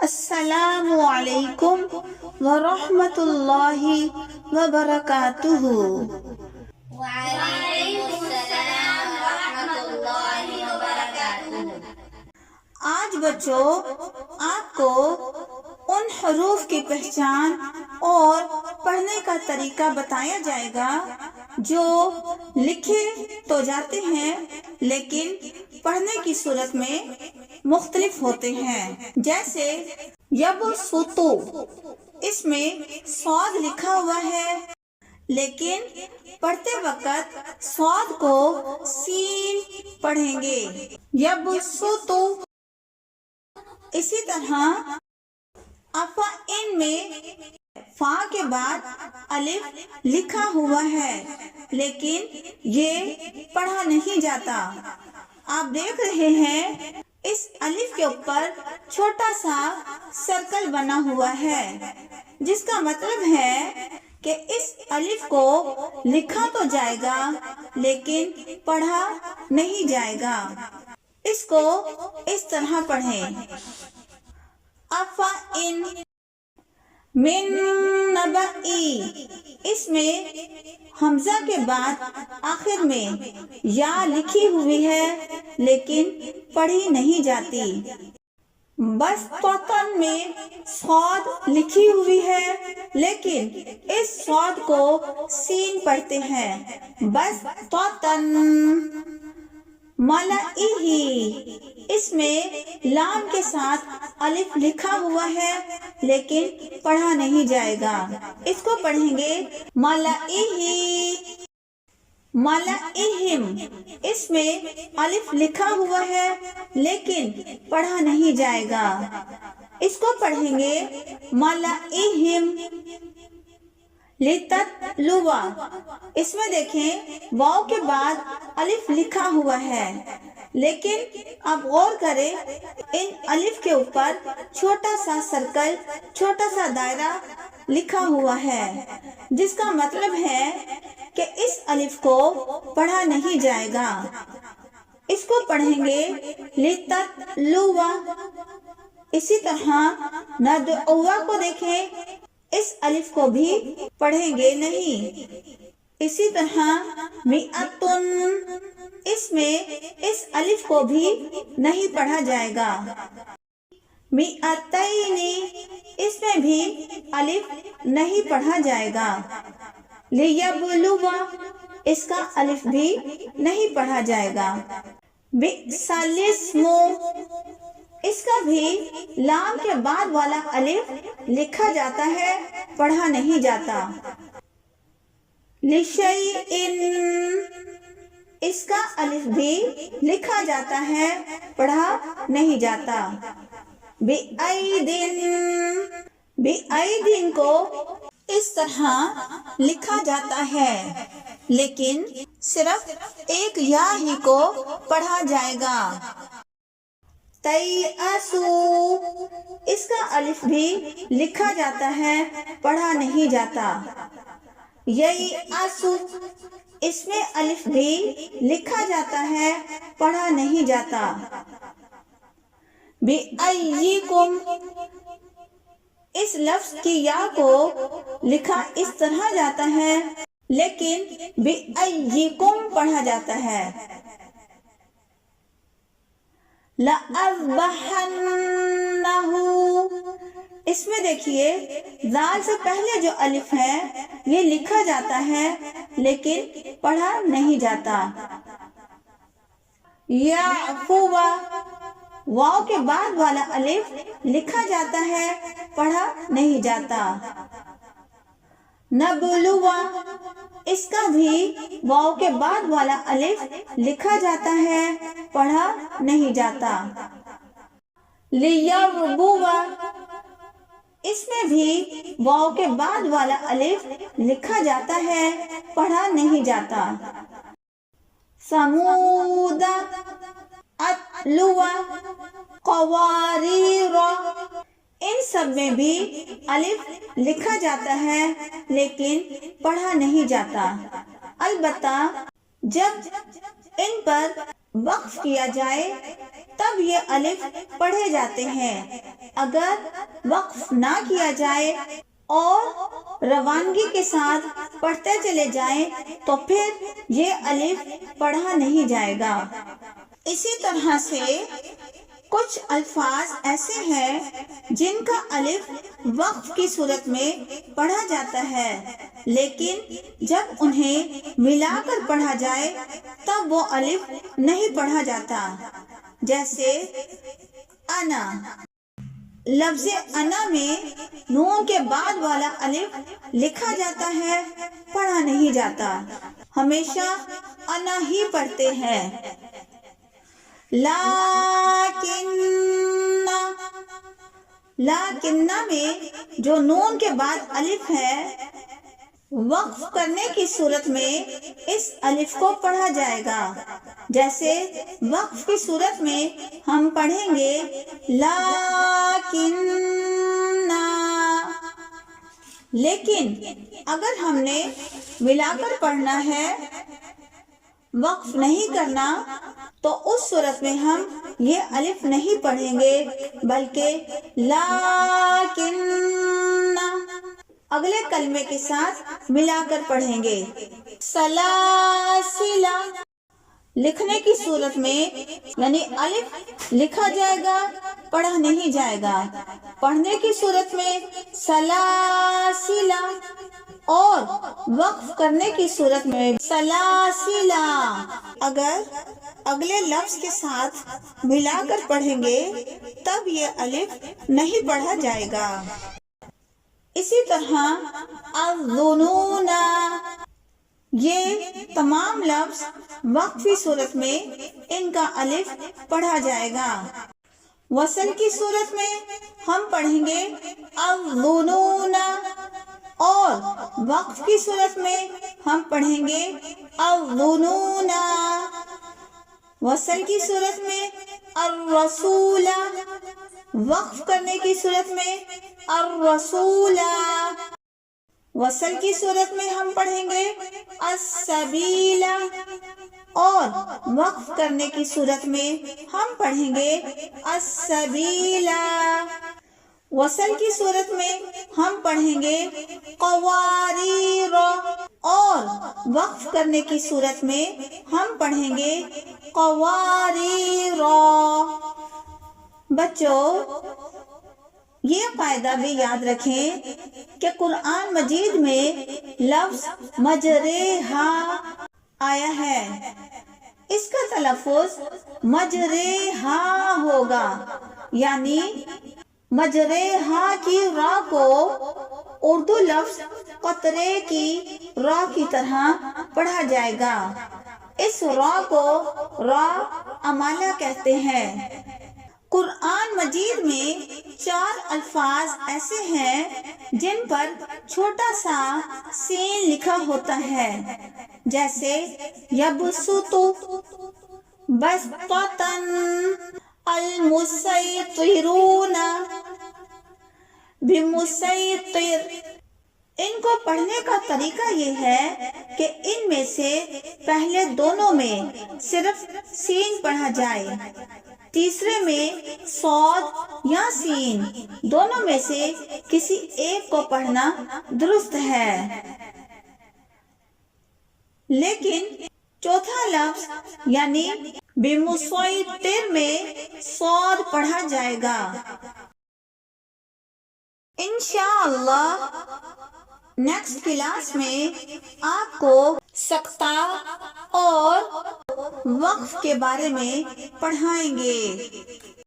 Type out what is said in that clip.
السلام علیکم ورحمۃ اللہ وبرکاتہ۔ وعلیکم السلام ورحمۃ اللہ وبرکاتہ۔ آج بچوں آپ کو ان حروف کی پہچان اور پڑھنے کا طریقہ بتایا جائے گا جو لکھے تو جاتے ہیں لیکن پڑھنے کی صورت میں مختلف ہوتے ہیں، جیسے یبسطو، اس میں صاد لکھا ہوا ہے لیکن پڑھتے وقت صاد کو سین پڑھیں گے، یبسطو۔ اسی طرح افعن میں فا کے بعد الف لکھا ہوا ہے لیکن یہ پڑھا نہیں جاتا۔ آپ دیکھ رہے ہیں اس الف کے اوپر چھوٹا سا سرکل بنا ہوا ہے، جس کا مطلب ہے کہ اس الف کو لکھا تو جائے گا لیکن پڑھا نہیں جائے گا۔ اس کو اس طرح پڑھیں، افعن من نبئی، اس میں حمزہ کے بعد آخر میں یا لکھی ہوئی ہے لیکن پڑھی نہیں جاتی۔ بسطن میں صاد لکھی ہوئی ہے لیکن اس صاد کو سین پڑھتے ہیں، بسطن۔ ملئہ، اس میں لام کے ساتھ الف لکھا ہوا ہے لیکن پڑھا نہیں جائے گا، اس کو پڑھیں گے ملئہ۔ ملئہم، اس میں الف لکھا ہوا ہے لیکن پڑھا نہیں جائے گا، اس کو پڑھیں گے ملئہم۔ لتتلو، اس میں دیکھیں واو کے بعد الف لکھا ہوا ہے لیکن اب غور کریں ان الف کے اوپر چھوٹا سا سرکل، چھوٹا سا دائرہ لکھا ہوا ہے، جس کا مطلب ہے کہ اس الف کو پڑھا نہیں جائے گا، اس کو پڑھیں گے لتتلو۔ اسی طرح ندعو کو دیکھیں، اس الف کو بھی پڑھیں گے نہیں۔ اسی طرح مئتن، اس میں اس الف کو بھی نہیں پڑھا جائے گا۔ مئتین، اس میں بھی الف نہیں پڑھا جائے گا۔ لیبلو، اس کا الف بھی نہیں پڑھا جائے گا۔ بئس الاسم، اس کا بھی لام کے بعد والا الف لکھا جاتا ہے، پڑھا نہیں جاتا۔ لشیئن، اس کا الف بھی لکھا جاتا ہے، پڑھا نہیں جاتا۔ بِأَيْدٍ، بِأَيْدٍ کو اس طرح لکھا جاتا ہے لیکن صرف ایک یا ہی کو پڑھا جائے گا۔ تیأسو، اس کا الف بھی لکھا جاتا ہے، پڑھا نہیں جاتا۔ ییأسو، اس میں الف بھی لکھا جاتا ہے، پڑھا نہیں جاتا۔ بِأَيِّکُم، اس لفظ کی یا کو لکھا اس طرح جاتا ہے لیکن بِأَيِّکُم پڑھا جاتا ہے۔ لَأَذْبَحَنَّهُ، اس میں دیکھیے زال سے پہلے جو الف ہے یہ لکھا جاتا ہے لیکن پڑھا نہیں جاتا۔ یعفو، واو کے بعد والا الف لکھا جاتا ہے، پڑھا نہیں جاتا۔ نبلو، اس کا بھی واو کے بعد والا الف لکھا جاتا ہے، پڑھا نہیں جاتا۔ لیربو، اس میں بھی واو کے بعد والا الف لکھا جاتا ہے، پڑھا نہیں جاتا۔ سمود، اتلو، قواریر، ان سب میں بھی الف لکھا جاتا ہے لیکن پڑھا نہیں جاتا، البتہ جب ان پر وقف کیا جائے تب یہ الف پڑھے جاتے ہیں۔ اگر وقف نہ کیا جائے اور روانگی کے ساتھ پڑھتے چلے جائیں تو پھر یہ الف پڑھا نہیں جائے گا۔ اسی طرح سے کچھ الفاظ ایسے ہیں جن کا الف وقف کی صورت میں پڑھا جاتا ہے، لیکن جب انہیں ملا کر پڑھا جائے تب وہ الف نہیں پڑھا جاتا۔ جیسے انا، لفظ انا میں نون کے بعد والا الف لکھا جاتا ہے، پڑھا نہیں جاتا، ہمیشہ انا ہی پڑھتے ہیں۔ لیکن میں جو نون کے بعد الف ہے، وقف کرنے کی صورت میں اس الف کو پڑھا جائے گا۔ جیسے وقف کی صورت میں ہم پڑھیں گے لیکن اگر ہم نے ملا کر پڑھنا ہے، وقف نہیں کرنا، تو اس صورت میں ہم یہ الف نہیں پڑھیں گے بلکہ لیکن اگلے کلمے کے ساتھ ملا کر پڑھیں گے۔ سلاسلہ، لکھنے کی صورت میں یعنی الف لکھا جائے گا، پڑھا نہیں جائے گا۔ پڑھنے کی صورت میں سلاسلہ اور وقف کرنے کی صورت میں سلاسلہ۔ اگر اگلے لفظ کے ساتھ ملا کر پڑھیں گے تب یہ الف نہیں پڑھا جائے گا۔ اسی طرح الظنون، یہ تمام لفظ وقفی صورت میں ان کا الف پڑھا جائے گا۔ وصل کی صورت میں ہم پڑھیں گے الظنون اور وقف کی صورت میں ہم پڑھیں گے الظنون۔ وصل کی صورت میں الرسول، وقف کرنے کی صورت میں الرسول۔ وصل کی صورت میں ہم پڑھیں گے السبیل اور وقف کرنے کی صورت میں ہم پڑھیں گے السبیل۔ وصل کی صورت میں ہم پڑھیں گے قواریر اور وقف کرنے کی صورت میں ہم پڑھیں گے قواریر۔ بچوں، یہ قاعدہ بھی یاد رکھیں کہ قرآن مجید میں لفظ مجریہا آیا ہے، اس کا تلفظ مجریہا ہوگا، یعنی مجریہا کی را کو اردو لفظ قطرے کی را کی طرح پڑھا جائے گا۔ اس را کو را امالہ کہتے ہیں۔ قرآن مجید میں 4 الفاظ ایسے ہیں جن پر چھوٹا سا سین لکھا ہوتا ہے، جیسے یبسط، بسطتاً، المسیطرون، بمسیطر۔ ان کو پڑھنے کا طریقہ یہ ہے کہ ان میں سے پہلے دونوں میں صرف سین پڑھا جائے، تیسرے میں صاد یا سین، دونوں میں سے کسی ایک کو پڑھنا درست ہے، لیکن چوتھا لفظ یعنی بمسیطر میں صاد پڑھا جائے گا۔ انشاءاللہ نیکسٹ کلاس میں آپ کو سقطہ اور وقف کے بارے میں پڑھائیں گے۔